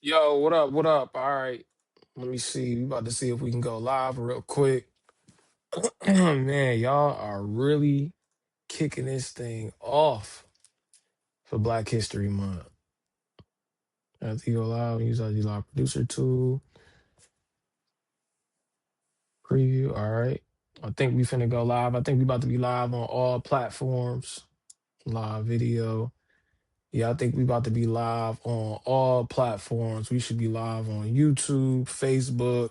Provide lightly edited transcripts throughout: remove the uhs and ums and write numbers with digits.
Yo, what up? What up? All right. Let me see. We about to see if we can go live real quick. Man, y'all are really kicking this thing off for Black History Month. As you go live, use our live producer tool, preview. All right. I think we finna go live. I think we about to be live on all platforms. Live video. Yeah, I think we about to be live on all platforms. We should be live on YouTube, Facebook.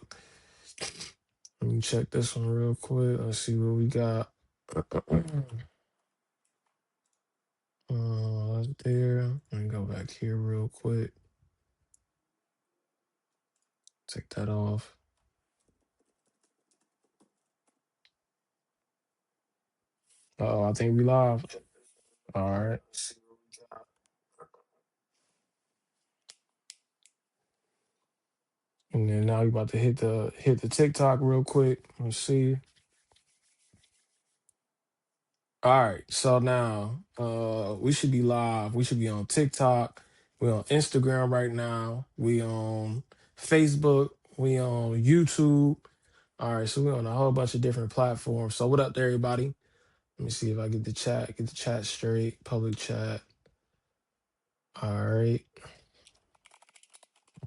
Let me check this one real quick. Let's see what we got. That's there. Let me go back here real quick. Take that off. Oh, I think we live. All right. See what we got. And then now we about to hit the TikTok real quick. Let's see. All right. So now we should be live. We should be on TikTok. We on Instagram right now. We on Facebook. We on YouTube. All right, so we're on a whole bunch of different platforms. So what up there, everybody? Let me see if I get the chat straight, public chat. All right.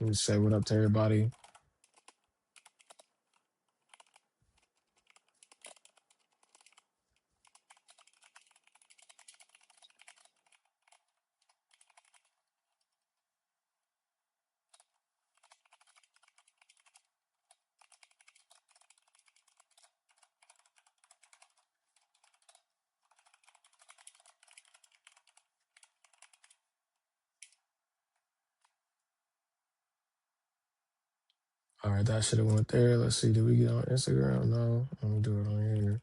Let me say what up to everybody. All right, that should have went there. Let's see, did we get on Instagram? No, let me do it on here.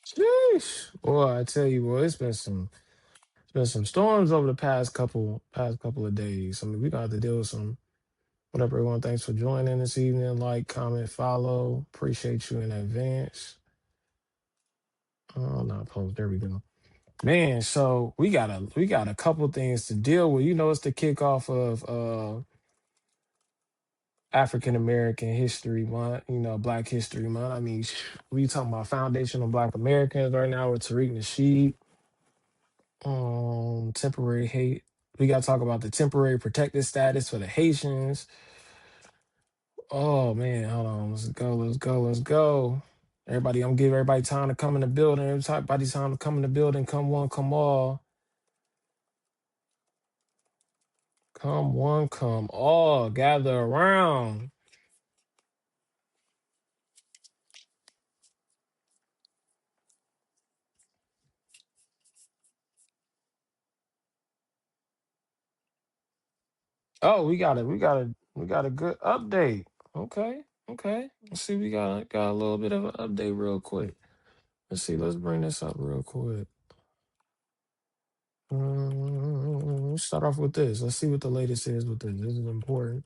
Sheesh. Boy, I tell you, boy, it's been some storms over the past couple of days. I mean, we got to deal with some. What up, everyone? Thanks for joining this evening. Like, comment, follow. Appreciate you in advance. Oh, not post. There we go. Man, so we got a couple things to deal with. You know, it's the kickoff of African American History Month, Black History Month. I mean, we talking about foundational Black Americans right now with Tariq Nasheed. Temporary hate. We gotta talk about the temporary protected status for the Haitians. Oh man, hold on. Let's go, let's go, let's go. Everybody, I'm gonna give everybody time to come in the building. Everybody time to come in the building. Come one, come all. Come one, come all. Gather around. Oh, we got a good update. Okay, okay. Let's see, we got a little bit of an update real quick. Let's see, let's bring this up real quick. Let's start off with this. Let's see what the latest is with this. This is important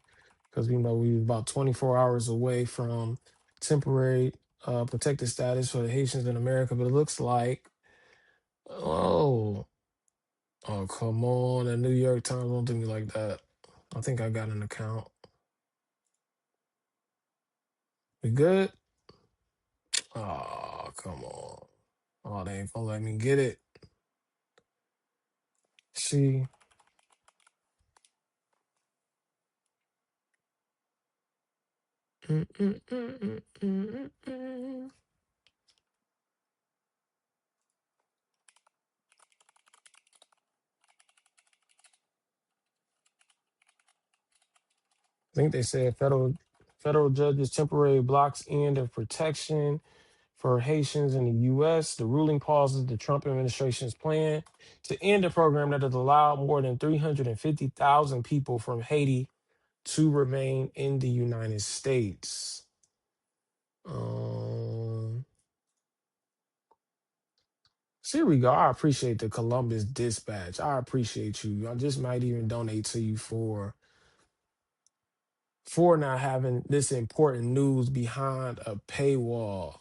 because we know we're about 24 hours away from temporary protected status for the Haitians in America, but it looks like, oh, oh, come on, the New York Times don't do me like that. I think I got an account. We good? Oh, come on. Oh, they ain't gonna let me get it. See, I think they said federal judges temporary blocks end of protection for Haitians in the U.S. The ruling pauses the Trump administration's plan to end a program that has allowed more than 350,000 people from Haiti to remain in the United States. Um, here we go. I appreciate the Columbus Dispatch. I appreciate you. I just might even donate to you for not having this important news behind a paywall.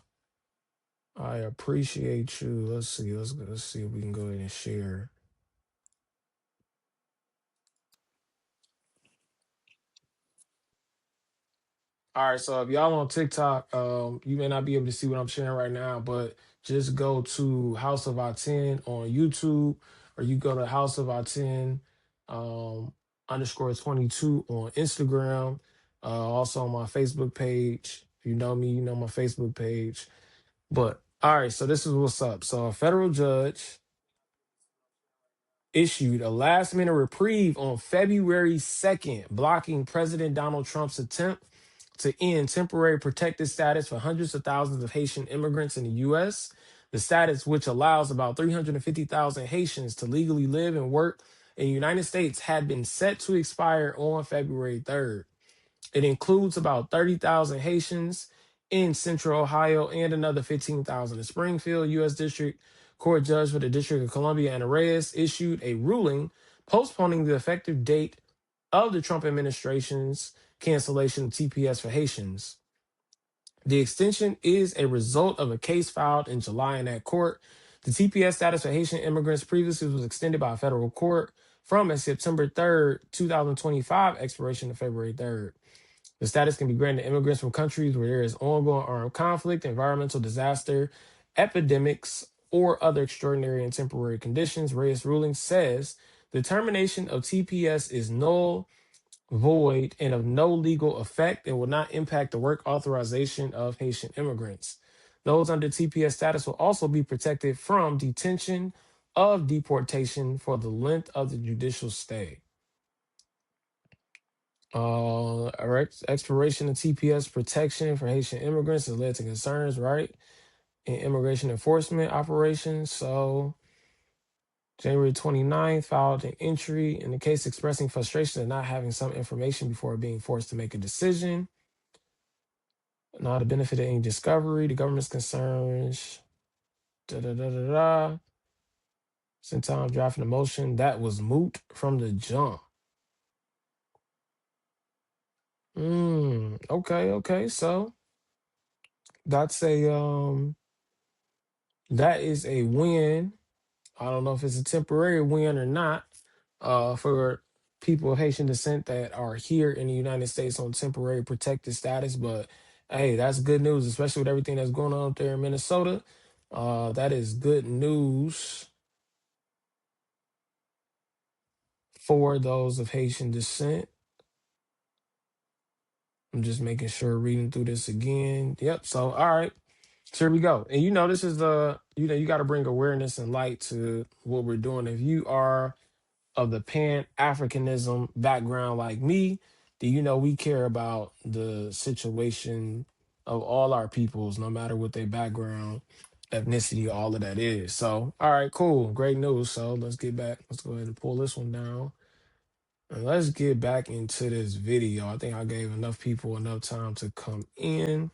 I appreciate you. Let's see. Let's see if we can go ahead and share. All right, so if y'all on TikTok, you may not be able to see what I'm sharing right now, but just go to House of I-10 on YouTube, or you go to House of I-10 underscore 22 on Instagram. Also on my Facebook page. If you know me, you know my Facebook page. But all right, so this is what's up. So a federal judge issued a last minute reprieve on February 2nd, blocking President Donald Trump's attempt to end temporary protected status for hundreds of thousands of Haitian immigrants in the U.S. The status, which allows about 350,000 Haitians to legally live and work in the United States, had been set to expire on February 3rd. It includes about 30,000 Haitians in Central Ohio and another 15,000 in Springfield. U.S. District Court Judge for the District of Columbia, Anna Reyes, issued a ruling postponing the effective date of the Trump administration's cancellation of TPS for Haitians. The extension is a result of a case filed in July in that court. The TPS status for Haitian immigrants previously was extended by a federal court from a September 3rd, 2025 expiration to February 3rd. The status can be granted to immigrants from countries where there is ongoing armed conflict, environmental disaster, epidemics, or other extraordinary and temporary conditions. Reyes' ruling says the termination of TPS is null, void, and of no legal effect and will not impact the work authorization of Haitian immigrants. Those under TPS status will also be protected from detention of deportation for the length of the judicial stay. All right. Expiration of TPS protection for Haitian immigrants has led to concerns, right, in immigration enforcement operations. So, January 29th, filed an entry in the case expressing frustration at not having some information before being forced to make a decision. Not the benefit of any discovery, the government's concerns. Da da da da da. Sent time drafting a motion that was moot from the jump. Okay. So that's that is a win. I don't know if it's a temporary win or not, for people of Haitian descent that are here in the United States on temporary protected status. But hey, that's good news, especially with everything that's going on up there in Minnesota. That is good news for those of Haitian descent. I'm just making sure reading through this again. Yep. So all right. So here we go. And this is you got to bring awareness and light to what we're doing. If you are of the Pan-Africanism background like me, then we care about the situation of all our peoples, no matter what their background, ethnicity, all of that is. So, all right, cool. Great news. So let's get back. Let's go ahead and pull this one down. And let's get back into this video. I think I gave enough people enough time to come in.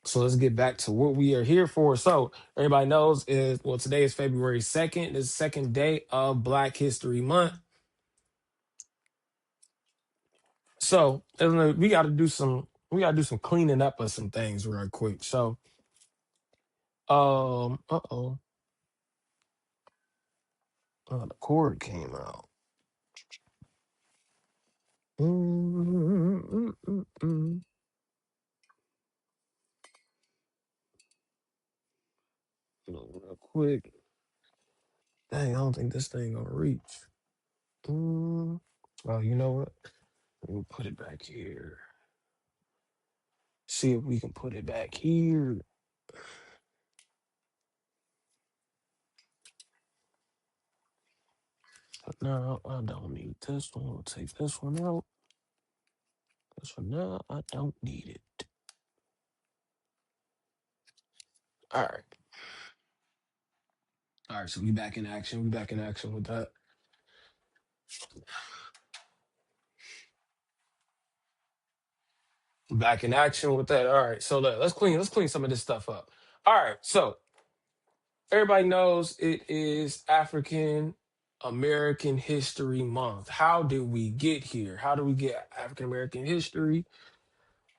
So let's get back to what we are here for. So everybody knows today is February 2nd. This is the second day of Black History Month. So we got to do some cleaning up of some things real quick. So the cord came out. Real quick. Dang, I don't think this thing gonna reach. Well, you know what? Let me put it back here. See if we can put it back here. But no, I don't need this one. We'll take this one out. This one now, I don't need it. All right. All right, so we back in action. We back in action with that. Back in action with that. All right, so let's clean some of this stuff up. All right, so everybody knows it is African American History Month. How did we get here? How do we get African American history?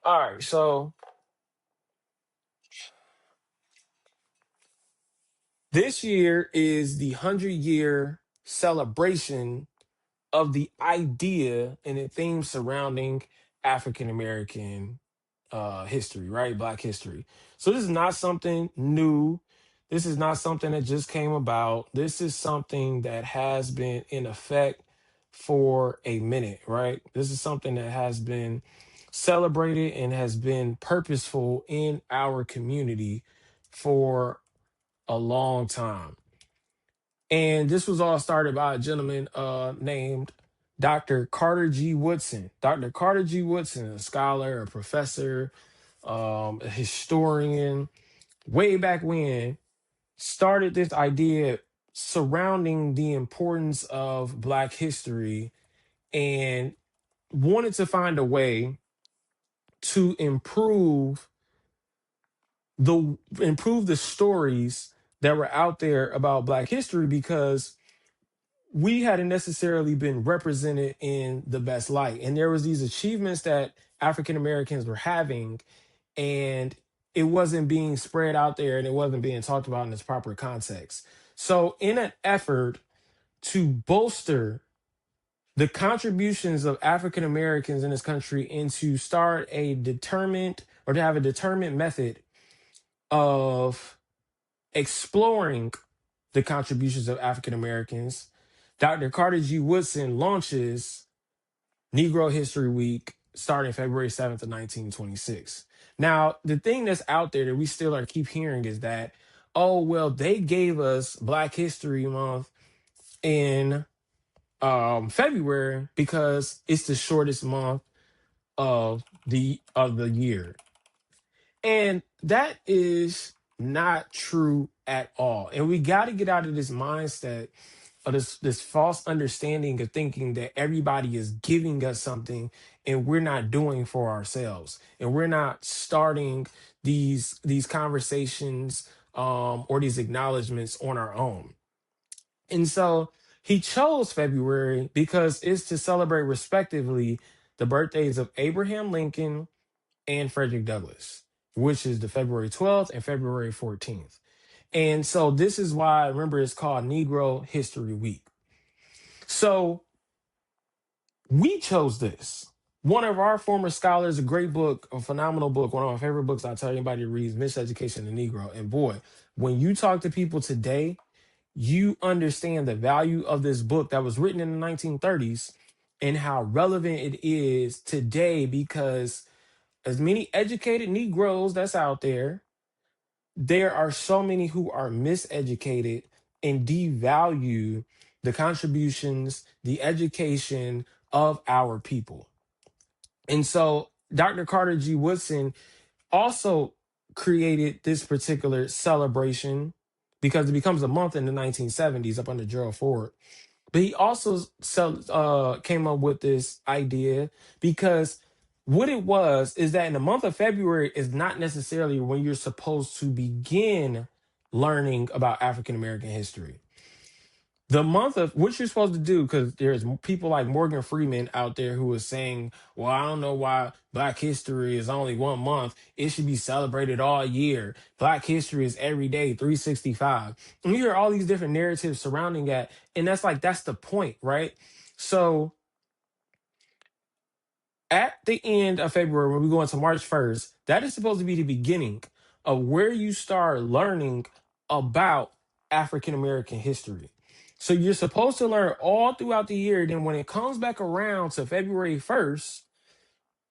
All right, so this year is the 100-year celebration of the idea and the theme surrounding African American history, right? Black history. So this is not something new. This is not something that just came about. This is something that has been in effect for a minute, right? This is something that has been celebrated and has been purposeful in our community for a long time. And this was all started by a gentleman named Dr. Carter G. Woodson. Dr. Carter G. Woodson, a scholar, a professor, a historian, way back when, started this idea surrounding the importance of Black history and wanted to find a way to improve the stories that were out there about Black history because we hadn't necessarily been represented in the best light. And there was these achievements that African Americans were having, and it wasn't being spread out there and it wasn't being talked about in its proper context. So in an effort to bolster the contributions of African Americans in this country and to start a determined or to have a determined method of exploring the contributions of African Americans, Dr. Carter G. Woodson launches Negro History Week starting February 7th of 1926. Now, the thing that's out there that we still are keep hearing is that, oh, well, they gave us Black History Month in February because it's the shortest month of the year. And that is not true at all. And we got to get out of this mindset of this false understanding of thinking that everybody is giving us something and we're not doing for ourselves and we're not starting these conversations or these acknowledgments on our own. And so he chose February because it's to celebrate respectively the birthdays of Abraham Lincoln and Frederick Douglass, which is the February 12th and February 14th. And so this is why, remember, it's called Negro History Week. So we chose this. One of our former scholars, a great book, a phenomenal book, one of my favorite books I tell anybody to read is Miseducation of the Negro. And boy, when you talk to people today, you understand the value of this book that was written in the 1930s and how relevant it is today because as many educated Negroes that's out there, there are so many who are miseducated and devalue the contributions, the education of our people. And so Dr. Carter G. Woodson also created this particular celebration because it becomes a month in the 1970s up under Gerald Ford. But he also came up with this idea because what it was is that in the month of February is not necessarily when you're supposed to begin learning about African American history. The month of what you're supposed to do, because there's people like Morgan Freeman out there who is saying, well, I don't know why Black history is only 1 month. It should be celebrated all year. Black history is every day, 365. And you hear all these different narratives surrounding that. And that's the point, right? So at the end of February, when we go into March 1st, that is supposed to be the beginning of where you start learning about African American history. So you're supposed to learn all throughout the year. Then when it comes back around to February 1st,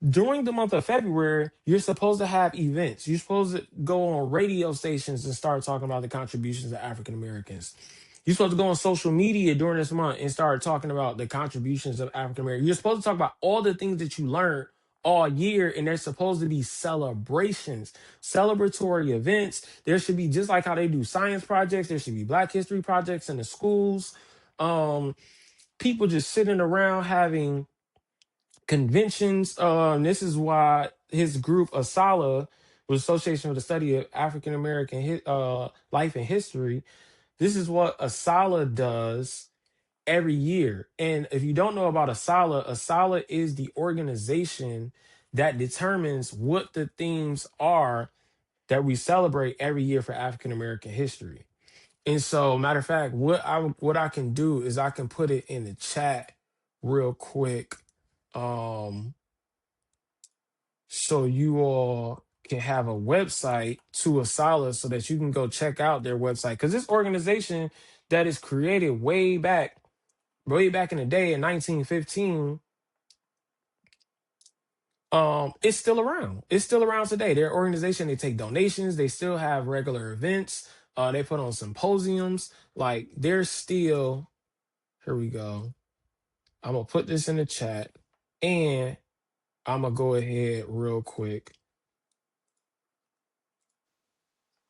during the month of February, you're supposed to have events. You're supposed to go on radio stations and start talking about the contributions of African Americans. You're supposed to go on social media during this month and start talking about the contributions of African Americans. You're supposed to talk about all the things that you learned all year, and there's supposed to be celebrations, celebratory events. There should be, just like how they do science projects, there should be Black history projects in the schools. People just sitting around having conventions. This is why his group ASALH, with Association for the Study of African American Life and History, this is what ASALH does every year. And if you don't know about ASALH, ASALH is the organization that determines what the themes are that we celebrate every year for African American history. And so, matter of fact, what I can do is I can put it in the chat real quick, um, so you all can have a website to ASALH so that you can go check out their website. Because this organization that is created way back in the day in 1915, it's still around. It's still around today. Their organization, they take donations, they still have regular events, they put on symposiums. Like they're still, here we go. I'm gonna put this in the chat and I'm gonna go ahead real quick.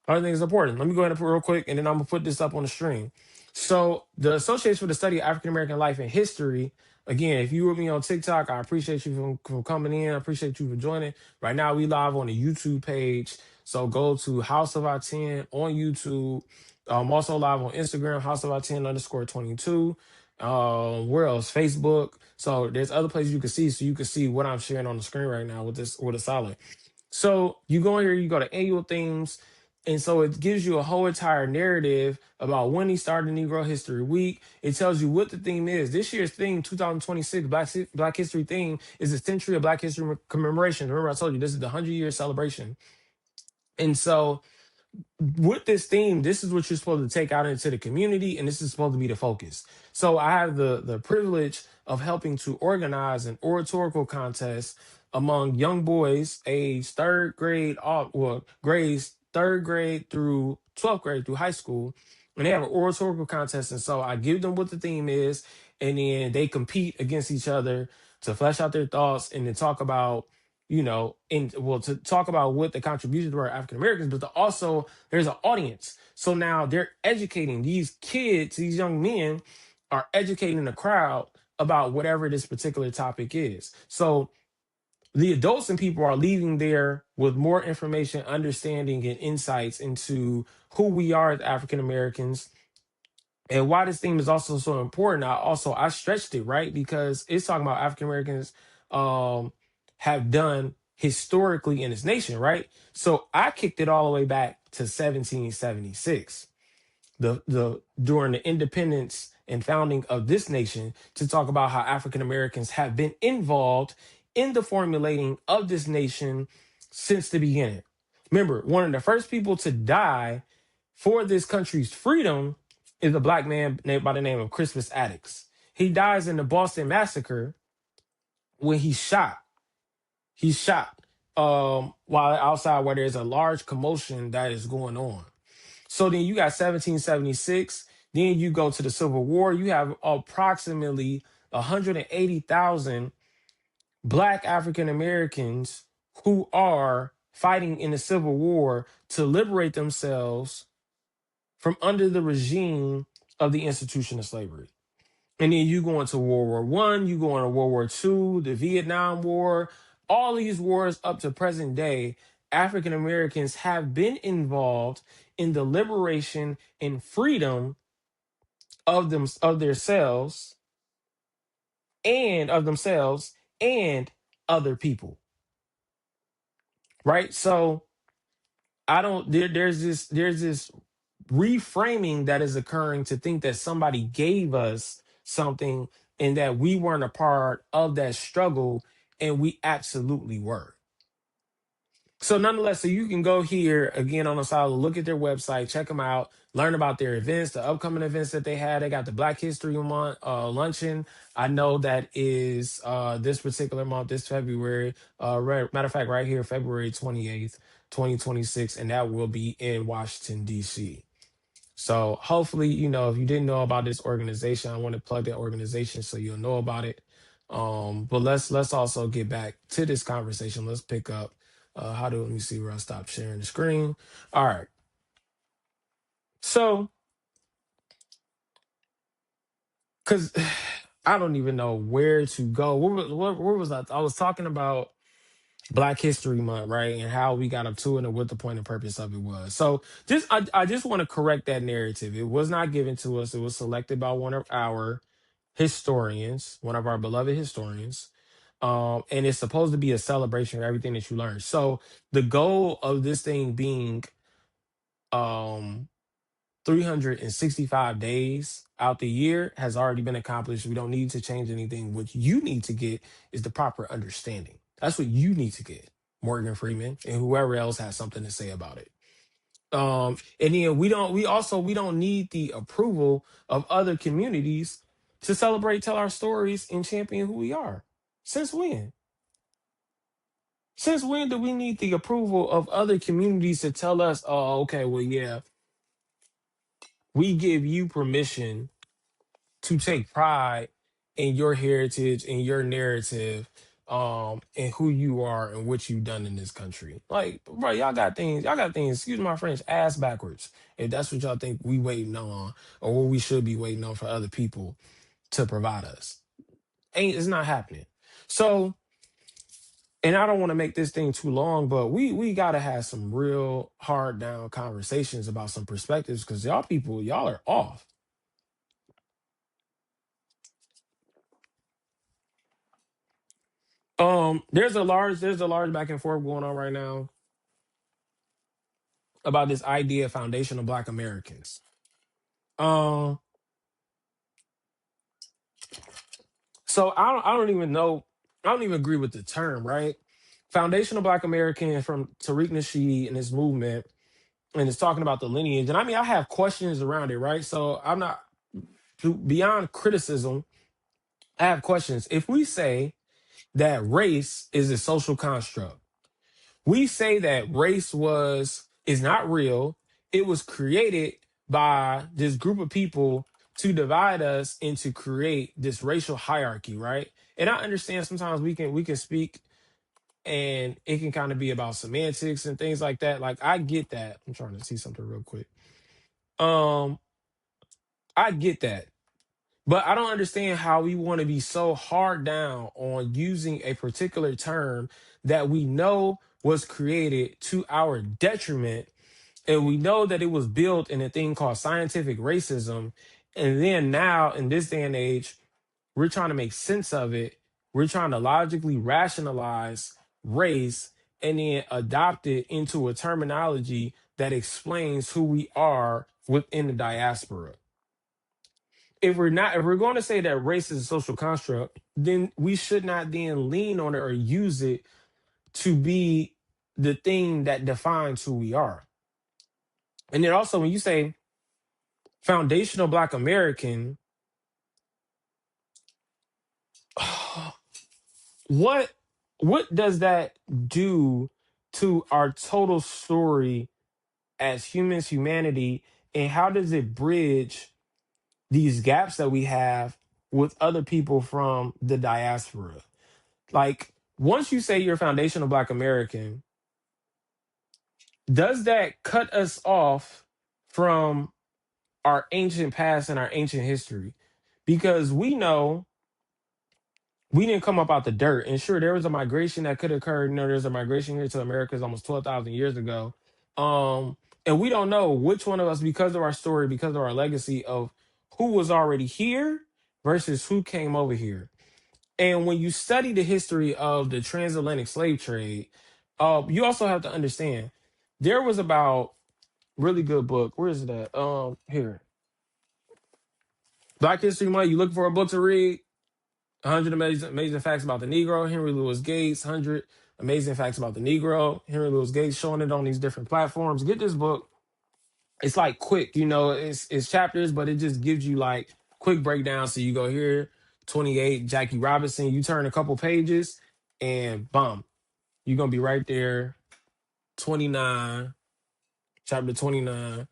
Other things important. Let me go ahead and put real quick, and then I'm gonna put this up on the stream. So the Association for the Study of African American Life and History. Again, if you were me on TikTok, I appreciate you from coming in. I appreciate you for joining. Right now, we live on the YouTube page. So go to House of I-10 on YouTube. Also live on Instagram, House of I-10_22. Where else? Facebook. So there's other places you can see. So you can see what I'm sharing on the screen right now with ASALH. So you go in here, you go to annual themes, and so it gives you a whole entire narrative about when he started Negro History Week. It tells you what the theme is. This year's theme, 2026 Black History theme, is the Century of Black History Commemoration. Remember, I told you this is the 100-year celebration. And so with this theme, this is what you're supposed to take out into the community, and this is supposed to be the focus. So I have the privilege of helping to organize an oratorical contest among young boys aged grades third grade through 12th grade through high school, and they have an oratorical contest. And so I give them what the theme is, and then they compete against each other to flesh out their thoughts and then talk about, to talk about what the contributions were African Americans, but to also there's an audience. So now they're educating these kids, these young men are educating the crowd about whatever this particular topic is. So the adults and people are leaving there with more information, understanding, and insights into who we are as African Americans and why this theme is also so important. I stretched it, right, because it's talking about African Americans um, have done historically in this nation, right? So I kicked it all the way back to 1776, the during the independence and founding of this nation, to talk about how African Americans have been involved in the formulating of this nation since the beginning. Remember, one of the first people to die for this country's freedom is a black man named by the name of Crispus Attucks. He dies in the Boston Massacre when he's shot. He's shot while outside where there's a large commotion that is going on. So then you got 1776. Then you go to the Civil War. You have approximately 180,000 Black African Americans who are fighting in the Civil War to liberate themselves from under the regime of the institution of slavery. And then you go into World War One, you go into World War Two, the Vietnam War, all these wars up to present day, African Americans have been involved in the liberation and freedom of themselves and other people. Right? So I don't there's this reframing that is occurring to think that somebody gave us something and that we weren't a part of that struggle, and we absolutely were. So nonetheless, so you can go here again on the side, look at their website, check them out, learn about their events, the upcoming events that they had. They got the Black History Month luncheon. I know that is this particular month, this February. Matter of fact, right here, February 28th, 2026, and that will be in Washington, D.C. So hopefully, if you didn't know about this organization, I want to plug that organization so you'll know about it. But let's also get back to this conversation. Let's pick up. Let me see where I stop sharing the screen. All right. So, because I don't even know where to go. Where was I? I was talking about Black History Month, right? And how we got up to it and what the point and purpose of it was. So I just want to correct that narrative. It was not given to us. It was selected by one of our historians, one of our beloved historians. And it's supposed to be a celebration of everything that you learned. So the goal of this thing being um 365 days out the year has already been accomplished. We don't need to change anything. What you need to get is the proper understanding. That's what you need to get, Morgan Freeman, and whoever else has something to say about it. And then we don't need the approval of other communities to celebrate, tell our stories, and champion who we are. Since when? Since when do we need the approval of other communities to tell us, oh, okay, well, yeah, we give you permission to take pride in your heritage and your narrative, and who you are and what you've done in this country. Like, bro, y'all got things, excuse my French, ass backwards. If that's what y'all think we waiting on, or what we should be waiting on for other people to provide us. It's not happening. So, and I don't want to make this thing too long, but we gotta have some real hard down conversations about some perspectives, because y'all people, y'all are off. There's a large back and forth going on right now about this idea of foundational Black Americans. Um, so I don't even know, I don't even agree with the term, right? Foundational Black American from Tariq Nasheed and his movement, and it's talking about the lineage. And I mean, I have questions around it, right? So I'm not beyond criticism. I have questions. If we say that race is a social construct, we say that race was is not real. It was created by this group of people to divide us and to create this racial hierarchy, right? And I understand sometimes we can speak and it can kind of be about semantics and things like that. Like, I get that. I'm trying to see something real quick. Um, I get that. But I don't understand how we want to be so hard down on using a particular term that we know was created to our detriment. And we know that it was built in a thing called scientific racism. And then now, in this day and age, we're trying to make sense of it. We're trying to logically rationalize race and then adopt it into a terminology that explains who we are within the diaspora. If we're going to say that race is a social construct, then we should not then lean on it or use it to be the thing that defines who we are. And then also, when you say foundational Black American, what what does that do to our total story as humans, humanity, and how does it bridge these gaps that we have with other people from the diaspora? Like, once you say you're foundational Black American, does that cut us off from our ancient past and our ancient history? Because we know we didn't come up out the dirt. And sure, there was a migration that could occur. You know, there's a migration here to Americas almost 12,000 years ago. And we don't know which one of us, because of our story, because of our legacy of who was already here versus who came over here. And when you study the history of the transatlantic slave trade, you also have to understand there was about really good book. Where is it at? Here, Black History Month. You looking for a book to read? 100 amazing facts about the Negro. Henry Louis Gates. 100 amazing facts about the Negro. Henry Louis Gates, showing it on these different platforms. Get this book. It's like quick, it's chapters, but it just gives you like quick breakdowns. So you go here, 28, Jackie Robinson. You turn a couple pages, and boom, you're gonna be right there. 29, chapter 29.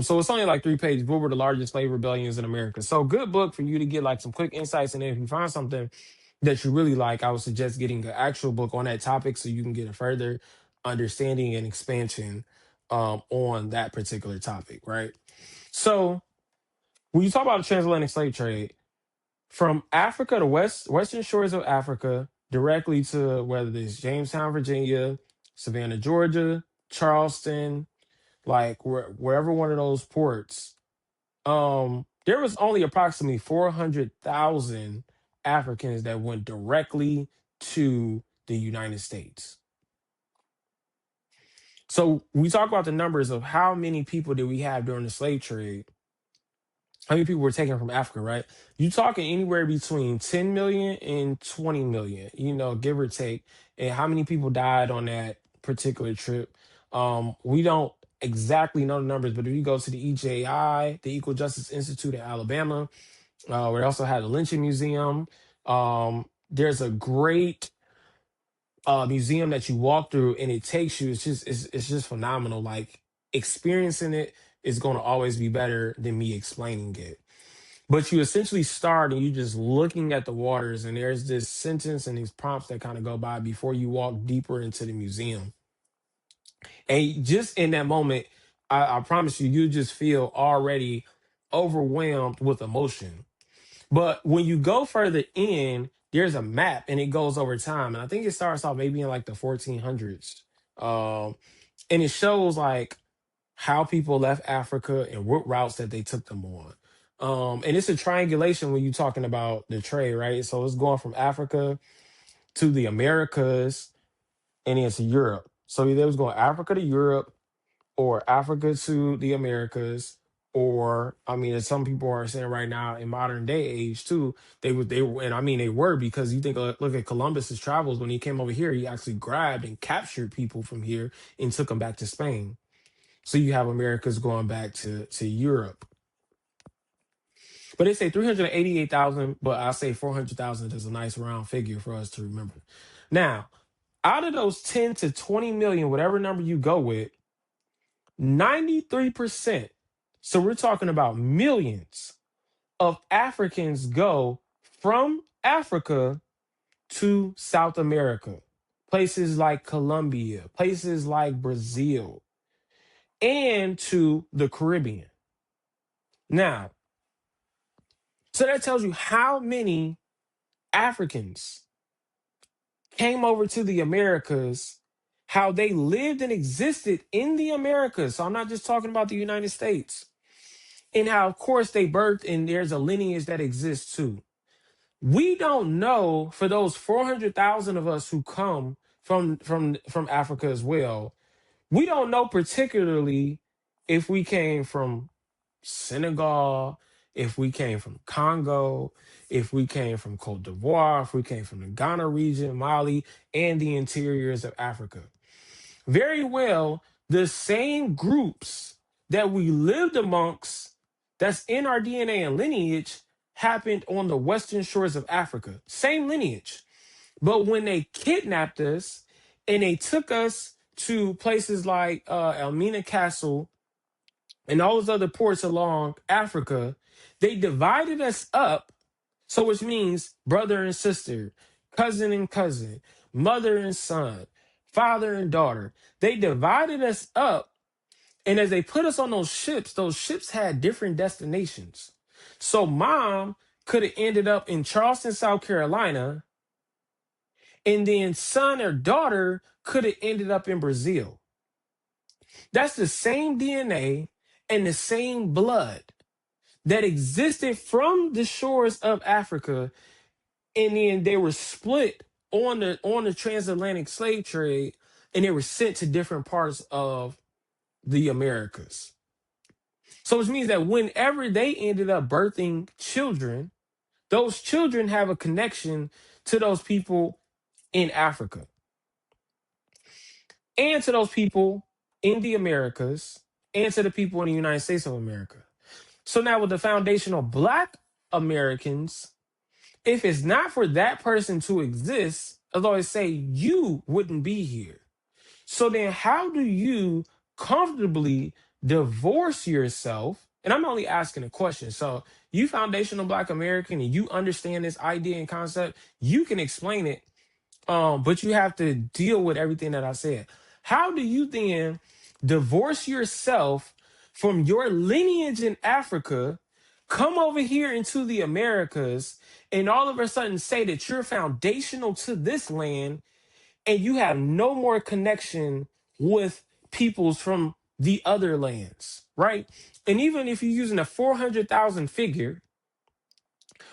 So it's only like 3 pages. What were the largest slave rebellions in America? So good book for you to get like some quick insights. And then if you find something that you really like, I would suggest getting an actual book on that topic so you can get a further understanding and expansion on that particular topic, right? So when you talk about the transatlantic slave trade, from Africa to western shores of Africa directly to whether it's Jamestown, Virginia, Savannah, Georgia, Charleston, like wherever one of those ports, there was only approximately 400,000 Africans that went directly to the United States. So we talk about the numbers of how many people did we have during the slave trade. How many people were taken from Africa, right? You talking anywhere between 10 million and 20 million, give or take. And how many people died on that particular trip? We don't exactly know the numbers, but if you go to the EJI, the Equal Justice Institute in Alabama, we also had a lynching museum. There's a great museum that you walk through, and it takes you. It's just phenomenal. Like experiencing it is going to always be better than me explaining it. But you essentially start and you just looking at the waters, and there's this sentence and these prompts that kind of go by before you walk deeper into the museum. And just in that moment, I promise you, you just feel already overwhelmed with emotion. But when you go further in, there's a map and it goes over time. And I think it starts off maybe in like the 1400s. And it shows like how people left Africa and what routes that they took them on. And it's a triangulation when you're talking about the trade, right? So it's going from Africa to the Americas and then to Europe. So either it was going Africa to Europe or Africa to the Americas, or I mean, as some people are saying right now in modern day age too, they were, and I mean they were because you think look at Columbus's travels when he came over here, he actually grabbed and captured people from here and took them back to Spain. So you have Americas going back to Europe. But they say 388,000, but I say 400,000 is a nice round figure for us to remember. Now, out of those 10 to 20 million, whatever number you go with, 93%, so we're talking about millions of Africans go from Africa to South America, places like Colombia, places like Brazil, and to the Caribbean. Now, so that tells you how many Africans came over to the Americas, how they lived and existed in the Americas. So I'm not just talking about the United States. And how, of course, they birthed, and there's a lineage that exists too. We don't know for those 400,000 of us who come from Africa as well. We don't know particularly if we came from Senegal, if we came from Congo, if we came from Cote d'Ivoire, if we came from the Ghana region, Mali, and the interiors of Africa. Very well, the same groups that we lived amongst, that's in our DNA and lineage, happened on the western shores of Africa. Same lineage. But when they kidnapped us and they took us to places like Elmina Castle and all those other ports along Africa, they divided us up. So which means brother and sister, cousin and cousin, mother and son, father and daughter. They divided us up. And as they put us on those ships had different destinations. So mom could have ended up in Charleston, South Carolina, and then son or daughter could have ended up in Brazil. That's the same DNA and the same blood that existed from the shores of Africa, and then they were split on the transatlantic slave trade, and they were sent to different parts of the Americas. So which means that whenever they ended up birthing children, those children have a connection to those people in Africa and to those people in the Americas and to the people in the United States of America. So now with the foundational Black Americans, if it's not for that person to exist, as I always say, you wouldn't be here. So then how do you comfortably divorce yourself? And I'm only asking a question. So you foundational Black American and you understand this idea and concept, you can explain it. But you have to deal with everything that I said. How do you then divorce yourself from your lineage in Africa, come over here into the Americas and all of a sudden say that you're foundational to this land and you have no more connection with peoples from the other lands, right? And even if you're using a 400,000 figure,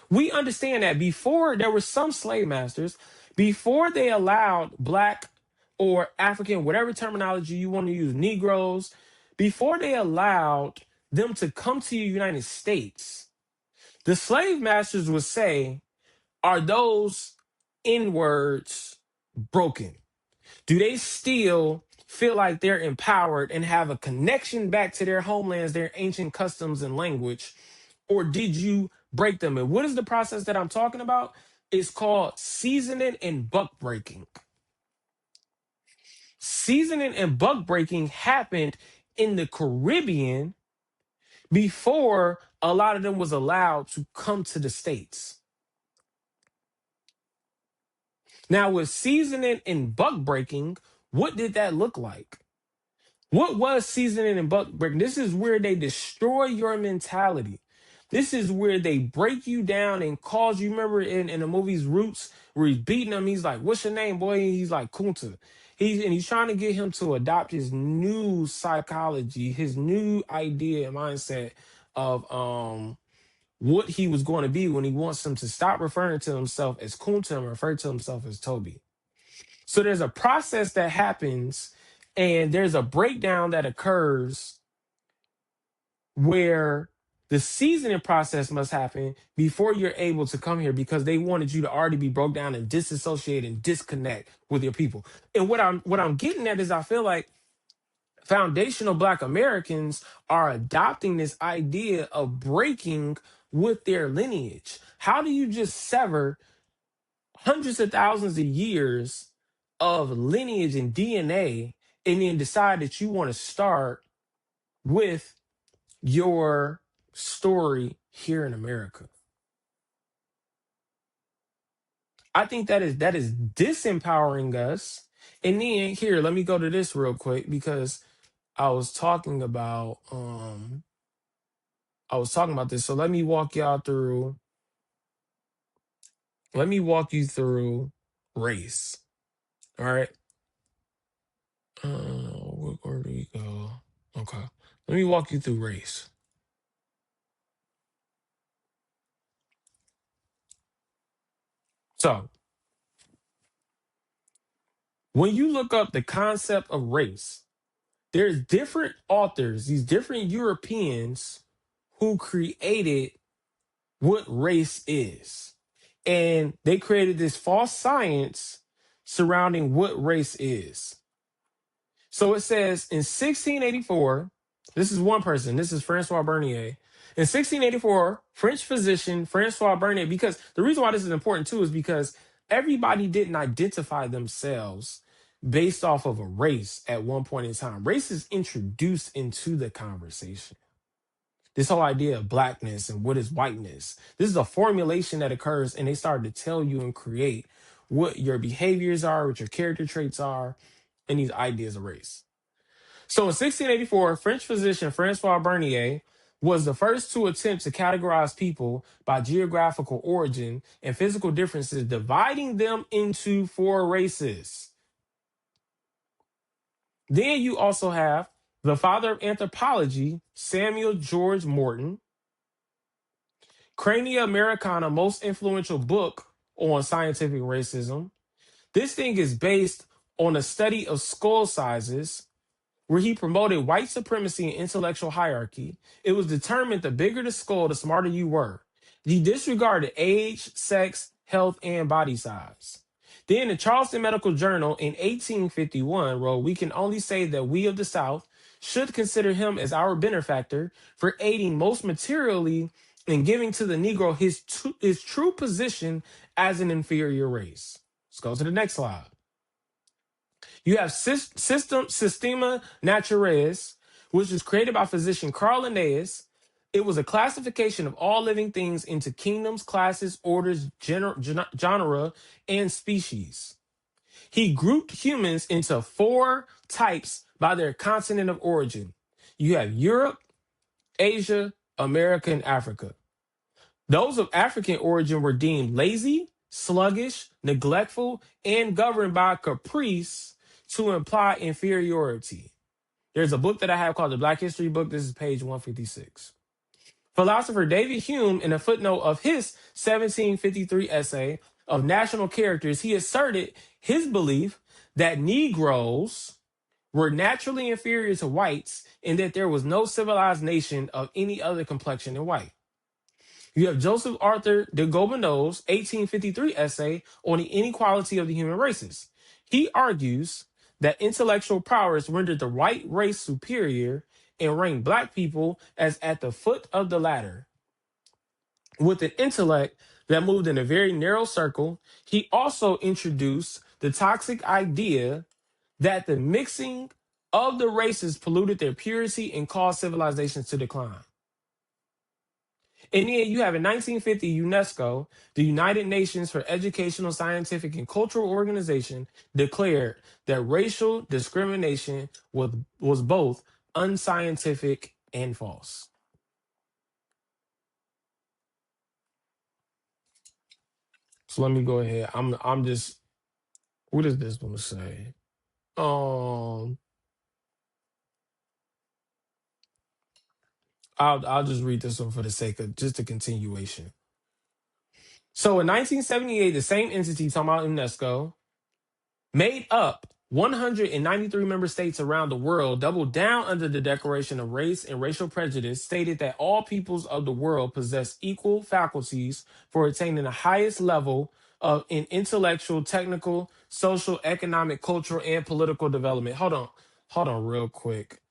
we understand that before there were some slave masters, before they allowed black or African, whatever terminology you want to use, Negroes, before they allowed them to come to the United States, the slave masters would say, are those N words broken? Do they still feel like they're empowered and have a connection back to their homelands, their ancient customs and language? Or did you break them? And what is the process that I'm talking about? It's called seasoning and buck breaking. Seasoning and buck breaking happened in the Caribbean before a lot of them was allowed to come to the States. Now, with seasoning and buck breaking, what did that look like? What was seasoning and buck breaking? This is where they destroy your mentality. This is where they break you down and cause you. Remember in the movie's Roots, where he's beating him, he's like, "What's your name, boy?" And he's like, "Kunta." He's trying to get him to adopt his new psychology, his new idea and mindset of what he was going to be when he wants him to stop referring to himself as Kunta and refer to himself as Toby. So there's a process that happens and there's a breakdown that occurs where the seasoning process must happen before you're able to come here because they wanted you to already be broke down and disassociate and disconnect with your people. And what I'm getting at is I feel like foundational Black Americans are adopting this idea of breaking with their lineage. How do you just sever hundreds of thousands of years of lineage and DNA and then decide that you want to start with your story here in America? I think that is disempowering us. And then here, let me go to this real quick because I was talking about this. So let me walk you through race. All right. Where do we go? Okay. Let me walk you through race. So when you look up the concept of race, there's different authors, these different Europeans who created what race is. And they created this false science surrounding what race is. So it says in 1684, this is one person, this is Francois Bernier. In 1684, French physician Francois Bernier, because the reason why this is important too is because everybody didn't identify themselves based off of a race at one point in time. Race is introduced into the conversation. This whole idea of blackness and what is whiteness. This is a formulation that occurs and they started to tell you and create what your behaviors are, what your character traits are, and these ideas of race. So in 1684, French physician Francois Bernier was the first to attempt to categorize people by geographical origin and physical differences, dividing them into four races. Then you also have the father of anthropology, Samuel George Morton, Crania Americana, most influential book on scientific racism. This thing is based on a study of skull sizes where he promoted white supremacy and intellectual hierarchy. It was determined the bigger the skull, the smarter you were. He disregarded age, sex, health, and body size. Then the Charleston Medical Journal in 1851 wrote, "We can only say that we of the South should consider him as our benefactor for aiding most materially in giving to the Negro his true position as an inferior race." Let's go to the next slide. You have Systema Naturalis, which was created by physician Carl Linnaeus. It was a classification of all living things into kingdoms, classes, orders, genera, and species. He grouped humans into four types by their continent of origin. You have Europe, Asia, America, and Africa. Those of African origin were deemed lazy, sluggish, neglectful, and governed by caprice to imply inferiority. There's a book that I have called the Black History book. This is page 156. Philosopher David Hume, in a footnote of his 1753 essay of National Characters, he asserted his belief that Negroes were naturally inferior to whites and that there was no civilized nation of any other complexion than white. You have Joseph Arthur de Gobineau's 1853 essay on the inequality of the human races. He argues that intellectual prowess rendered the white race superior and ranked black people as at the foot of the ladder. With an intellect that moved in a very narrow circle, he also introduced the toxic idea that the mixing of the races polluted their purity and caused civilizations to decline. And then you have in 1950, UNESCO, the United Nations for Educational, Scientific, and Cultural Organization, declared that racial discrimination was both unscientific and false. So let me go ahead. I'm just, what is this going to say? I'll just read this one for the sake of just a continuation. So in 1978, the same entity, talking about UNESCO, made up 193 member states around the world, doubled down under the Declaration of Race and Racial Prejudice, stated that all peoples of the world possess equal faculties for attaining the highest level of in intellectual, technical, social, economic, cultural, and political development. Hold on, real quick.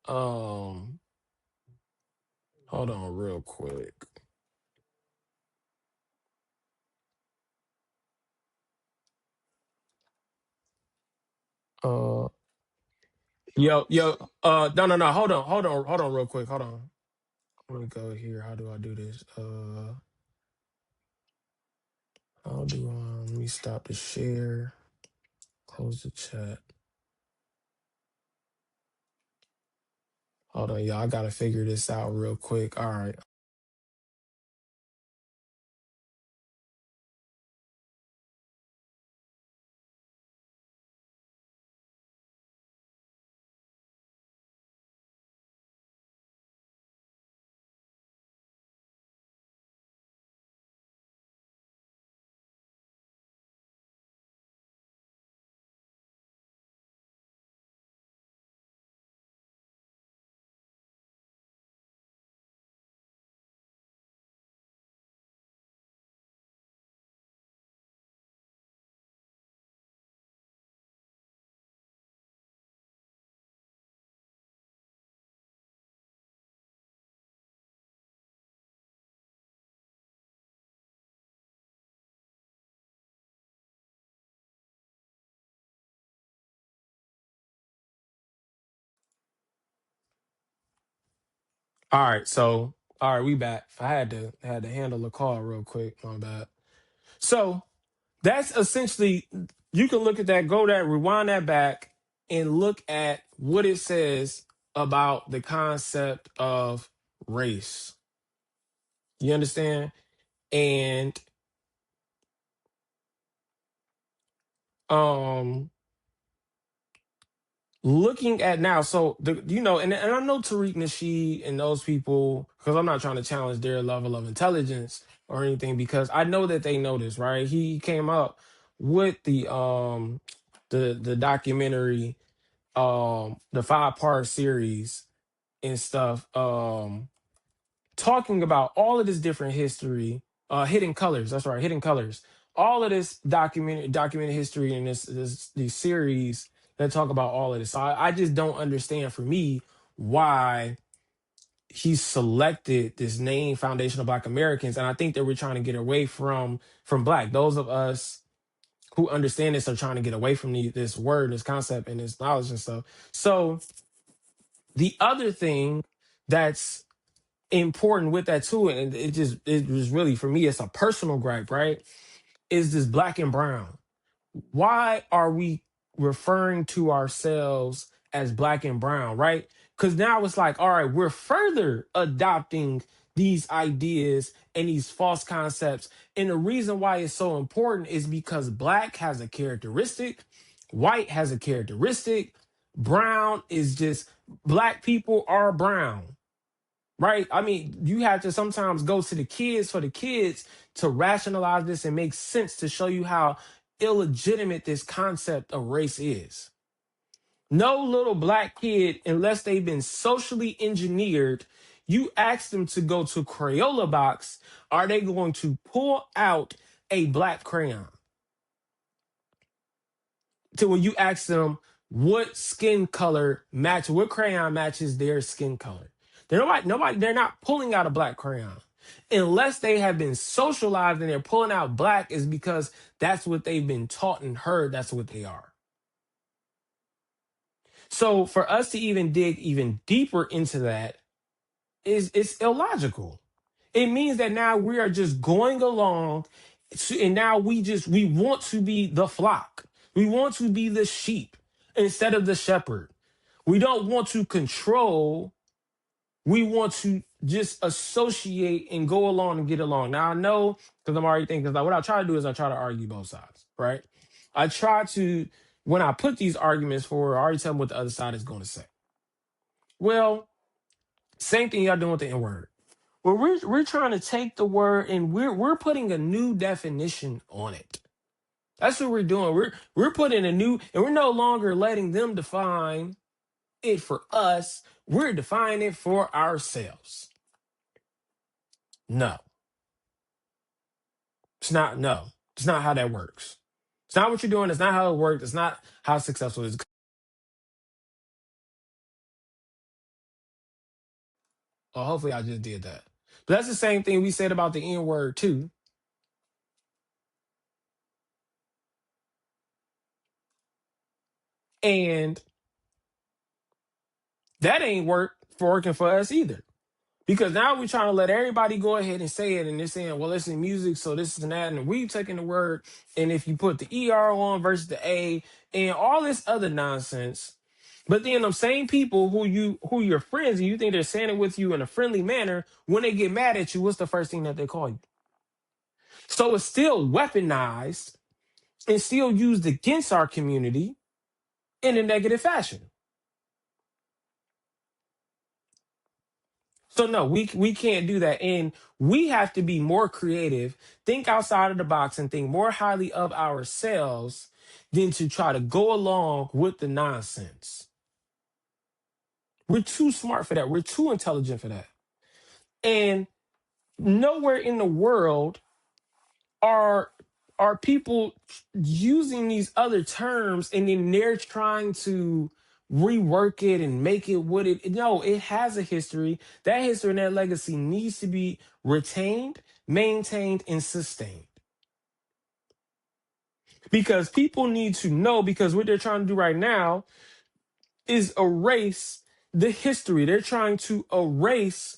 Um, hold on, real quick. Uh, no, hold on, real quick, hold on. Let me go here. How do I do this? How do let me stop the share, close the chat. Hold on, y'all. I gotta figure this out real quick. All right. All right. So, all right, we back. I had to handle a call real quick. My bad. So that's essentially, you can look at that, go that, rewind that back, and look at what it says about the concept of race. You understand? And um looking at now, so and I know Tariq Nasheed and those people, because I'm not trying to challenge their level of intelligence or anything, because I know that they know this, right? He came up with the documentary, the 5-part series and stuff, talking about all of this different history, hidden colors. That's right, hidden colors. All of this documented history in these series that talk about all of this. So I just don't understand, for me, why he selected this name, Foundation of Black Americans, and I think that we're trying to get away from black. Those of us who understand this are trying to get away from this word, this concept, and this knowledge and stuff. So the other thing that's important with that too, and it was really, for me, it's a personal gripe, right? Is this black and brown? Why are we referring to ourselves as black and brown, right? Because now it's like, all right, we're further adopting these ideas and these false concepts. And the reason why it's so important is because black has a characteristic, white has a characteristic, brown is just black people are brown. Right? I mean, you have to sometimes go to the kids for the kids to rationalize this and make sense to show you how illegitimate this concept of race is. No little black kid, unless they've been socially engineered, you ask them to go to Crayola box, are they going to pull out a black crayon? To when you ask them what skin color what crayon matches their skin color. They're not pulling out a black crayon. Unless they have been socialized and they're pulling out black is because that's what they've been taught and heard, that's what they are. So for us to even dig even deeper into that it's illogical. It means that now we are just going along and now we want to be the flock. We want to be the sheep instead of the shepherd. We don't want to control. We want to just associate and go along and get along. Now I know because I'm already thinking like what I try to do is I try to argue both sides, right? I try to when I put these arguments forward, I already tell them what the other side is going to say. Well, same thing y'all doing with the N word. Well, we're trying to take the word and we're putting a new definition on it. That's what we're doing. We're putting a new and we're no longer letting them define it for us. We're defining it for ourselves. No. It's not no. It's not how that works. It's not what you're doing. It's not how it works. It's not how successful it is. Oh, hopefully I just did that. But that's the same thing we said about the N word too. And that ain't working for us either. Because now we're trying to let everybody go ahead and say it, and they're saying, well, it's in music, so this is and that, and we've taken the word, and if you put the ER on versus the A, and all this other nonsense, but then them same people who you're friends, and you think they're saying it with you in a friendly manner, when they get mad at you, what's the first thing that they call you? So it's still weaponized and still used against our community in a negative fashion. So no, we can't do that. And we have to be more creative, think outside of the box and think more highly of ourselves than to try to go along with the nonsense. We're too smart for that. We're too intelligent for that. And nowhere in the world are people using these other terms and then they're trying to rework it and make it what it no, it has a history. That history and that legacy needs to be retained, maintained, and sustained. Because people need to know, because what they're trying to do right now is erase the history. They're trying to erase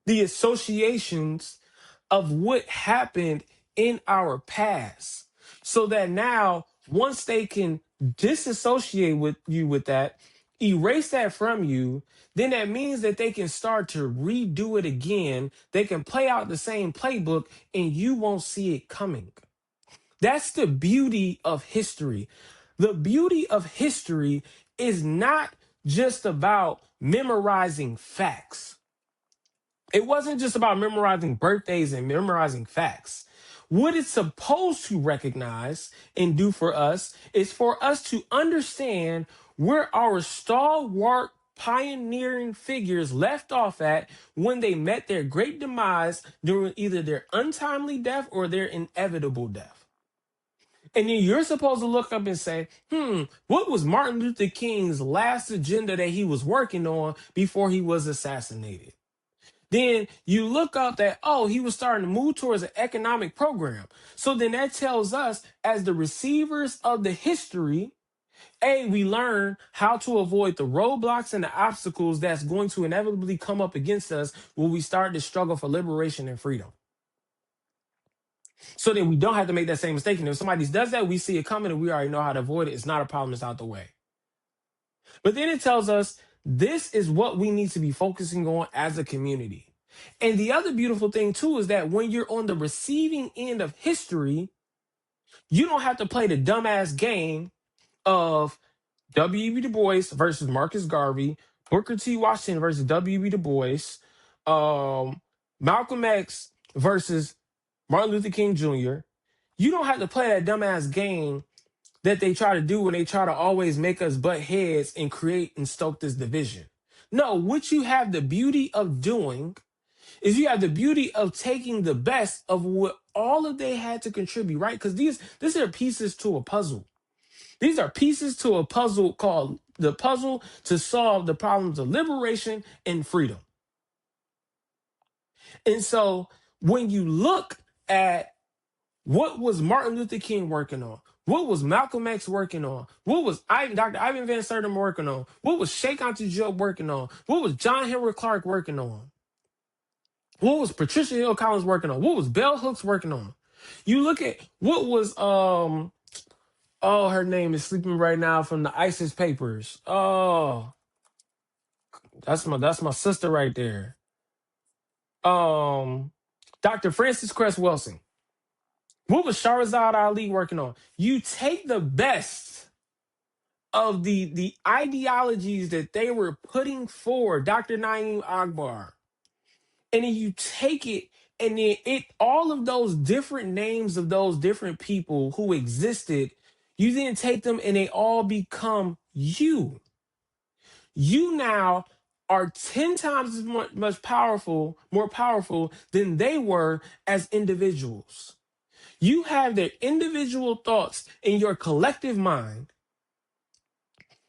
the associations of what happened in our past so that now once they can disassociate with you with that, erase that from you, then that means that they can start to redo it again. They can play out the same playbook and you won't see it coming. That's the beauty of history. The beauty of history is not just about memorizing facts. It wasn't just about memorizing birthdays and memorizing facts. What it's supposed to recognize and do for us is for us to understand where our stalwart pioneering figures left off at when they met their great demise during either their untimely death or their inevitable death. And then you're supposed to look up and say, what was Martin Luther King's last agenda that he was working on before he was assassinated? Then you look up that, oh, he was starting to move towards an economic program. So then that tells us, as the receivers of the history, A, we learn how to avoid the roadblocks and the obstacles that's going to inevitably come up against us when we start to struggle for liberation and freedom. So then we don't have to make that same mistake. And if somebody does that, we see it coming and we already know how to avoid it. It's not a problem. It's out the way. But then it tells us this is what we need to be focusing on as a community. And the other beautiful thing too is that when you're on the receiving end of history, you don't have to play the dumbass game of W.E.B. Du Bois versus Marcus Garvey, Booker T. Washington versus W.E.B. Du Bois, Malcolm X versus Martin Luther King Jr. You don't have to play that dumbass game that they try to do when they try to always make us butt heads and create and stoke this division. No, what you have the beauty of doing is you have the beauty of taking the best of what all of they had to contribute, right? Because these are pieces to a puzzle. These are pieces to a puzzle called the puzzle to solve the problems of liberation and freedom. And so when you look at what was Martin Luther King working on, what was Malcolm X working on, what was Dr. Ivan Van Sertima working on, what was Sheikh Anta Diop working on, what was John Henry Clark working on, what was Patricia Hill Collins working on, what was Bell Hooks working on. You look at what was oh, her name is sleeping right now from the ISIS papers. Oh, that's my sister right there. Um, Dr. Francis Cress Wilson. What was Shahrazad Ali working on? You take the best of the ideologies that they were putting forward, Dr. Naeem Akbar, and then you take it and then it all of those different names of those different people who existed, you then take them and they all become you. You now are 10 times as much powerful, more powerful than they were as individuals. You have their individual thoughts in your collective mind.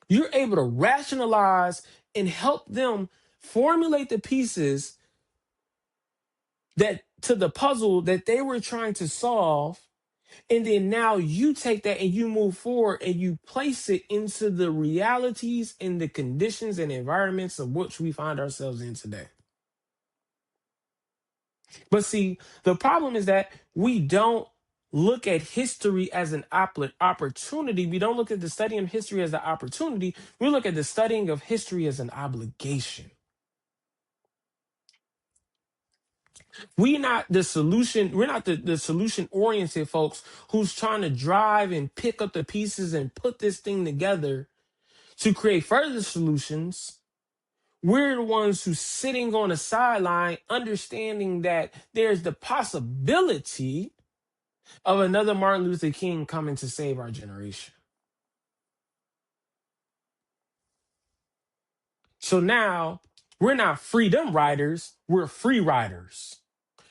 You're able to rationalize and help them formulate the pieces that to the puzzle that they were trying to solve. And then now you take that and you move forward and you place it into the realities and the conditions and environments of which we find ourselves in today. But see, the problem is that we don't look at history as an opportunity. We don't look at the studying of history as an opportunity. We look at the studying of history as an obligation. We're not the solution. We're not the solution oriented folks who's trying to drive and pick up the pieces and put this thing together to create further solutions. We're the ones who's sitting on the sideline, understanding that there's the possibility of another Martin Luther King coming to save our generation. So now we're not freedom riders, we're free riders.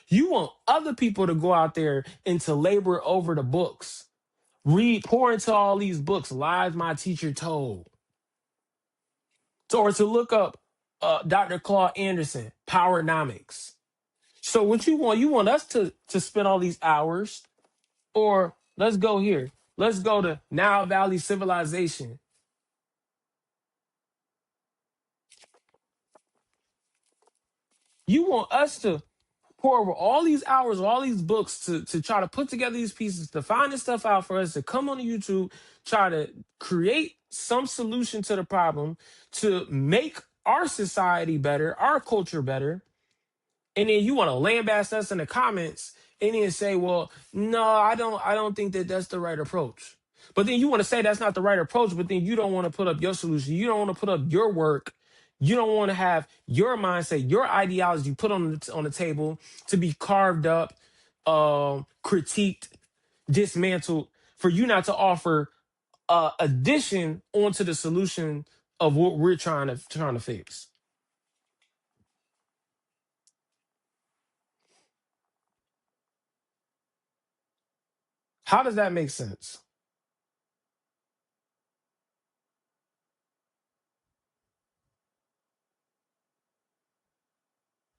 You want other people to go out there and to labor over the books, pour into all these books, Lies My Teacher Told. Or to look up Dr. Claude Anderson, Powernomics. So what you want us to spend all these hours, or let's go here. Let's go to Nile Valley Civilization. You want us to pour over all these hours, all these books to try to put together these pieces, to find this stuff out for us, to come on YouTube, try to create some solution to the problem, to make our society better, our culture better. And then you want to lambast us in the comments and then say, well, no, I don't think that that's the right approach. But then you want to say that's not the right approach, but then you don't want to put up your solution. You don't want to put up your work. You don't want to have your mindset, your ideology put on the table to be carved up, critiqued, dismantled, for you not to offer addition onto the solution of what we're trying to fix. How does that make sense?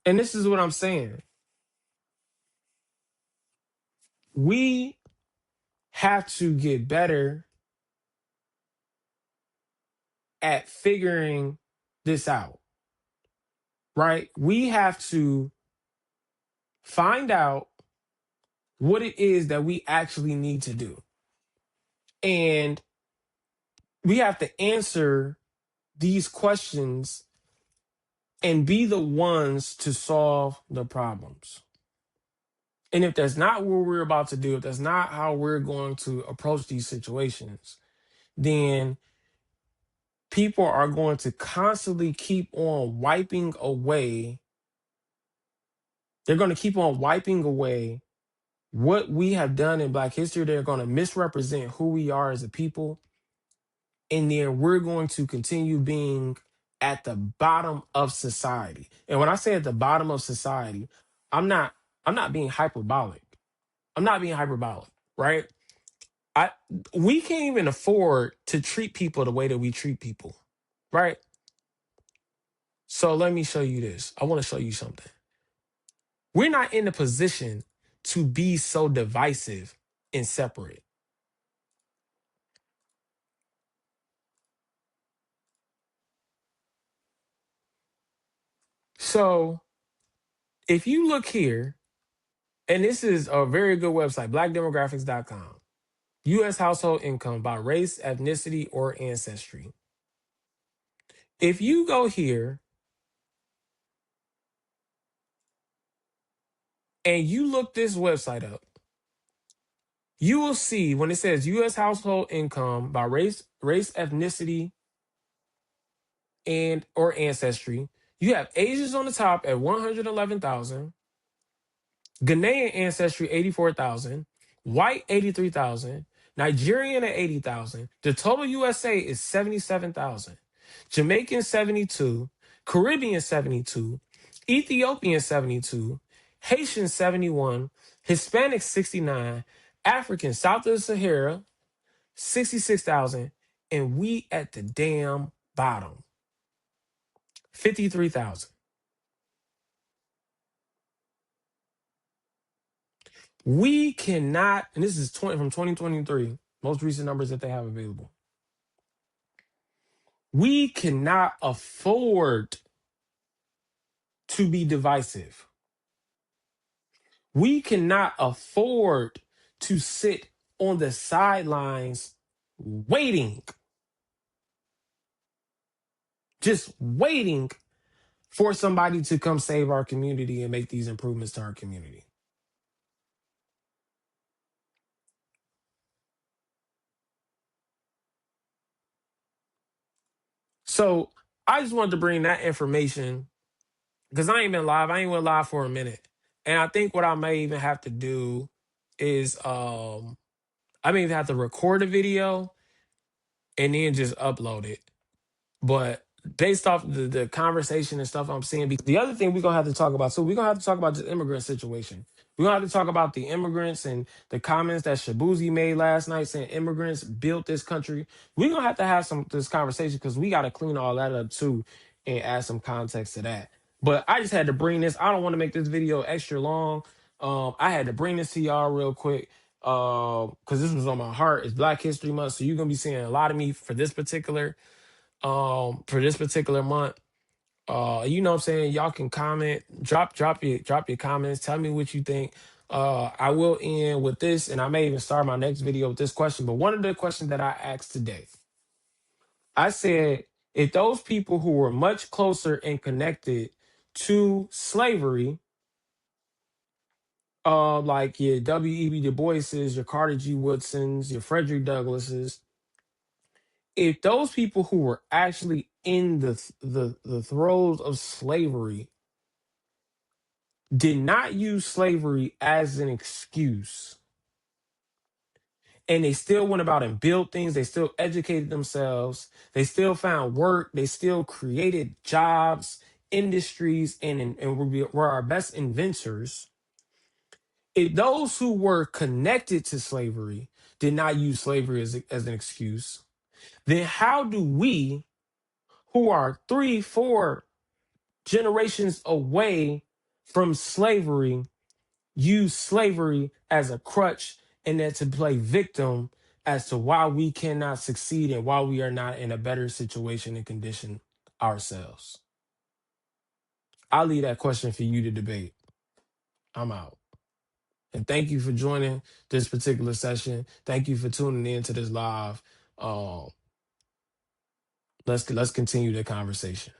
And this is what I'm saying. We have to get better at figuring this out, right? We have to find out what it is that we actually need to do. And we have to answer these questions and be the ones to solve the problems. And if that's not what we're about to do, if that's not how we're going to approach these situations, then people are going to constantly keep on wiping away. They're going to keep on wiping away what we have done in Black history. They're going to misrepresent who we are as a people. And then we're going to continue being at the bottom of society. And when I say at the bottom of society, I'm not being hyperbolic. I'm not being hyperbolic, right? I We can't even afford to treat people the way that we treat people, right? So let me show you this. I want to show you something. We're not in a position to be so divisive and separate. So if you look here, and this is a very good website, blackdemographics.com, U.S. household income by race, ethnicity, or ancestry. If you go here and you look this website up, you will see when it says U.S. household income by race, ethnicity, and or ancestry, you have Asians on the top at 111,000, Ghanaian ancestry 84,000, white 83,000, Nigerian at 80,000. The total USA is 77,000. Jamaican 72, Caribbean 72, Ethiopian 72, Haitian 71, Hispanic 69, African south of the Sahara 66,000, and we at the damn bottom 53,000. We cannot, and this is from 2023, most recent numbers that they have available. We cannot afford to be divisive. We cannot afford to sit on the sidelines waiting, just waiting for somebody to come save our community and make these improvements to our community. So I just wanted to bring that information because I ain't been live. I ain't went live for a minute. And I think what I may even have to do is I may even have to record a video and then just upload it. But based off the conversation and stuff I'm seeing, the other thing we're gonna have to talk about, so we're gonna have to talk about the immigrant situation. We're gonna have to talk about the immigrants and the comments that Shabuzi made last night saying immigrants built this country. We're gonna have to have this conversation because we gotta clean all that up too and add some context to that. But I just had to bring this. I don't want to make this video extra long. I had to bring this to y'all real quick because this was on my heart. It's Black History Month, so you're gonna be seeing a lot of me for this particular month. You know what I'm saying? Y'all can comment, drop your comments, tell me what you think. I will end with this, and I may even start my next video with this question. But one of the questions that I asked today, I said, if those people who were much closer and connected to slavery, like your W.E.B. Du Bois's, your Carter G. Woodsons, your Frederick Douglasses, if those people who were actually in the throes of slavery did not use slavery as an excuse, and they still went about and built things, they still educated themselves, they still found work, they still created jobs, industries, and were our best inventors. If those who were connected to slavery did not use slavery as an excuse, then how do we, who are 3, 4 generations away from slavery, use slavery as a crutch and then to play victim as to why we cannot succeed and why we are not in a better situation and condition ourselves? I'll leave that question for you to debate. I'm out. And thank you for joining this particular session. Thank you for tuning in to this live. Let's continue the conversation.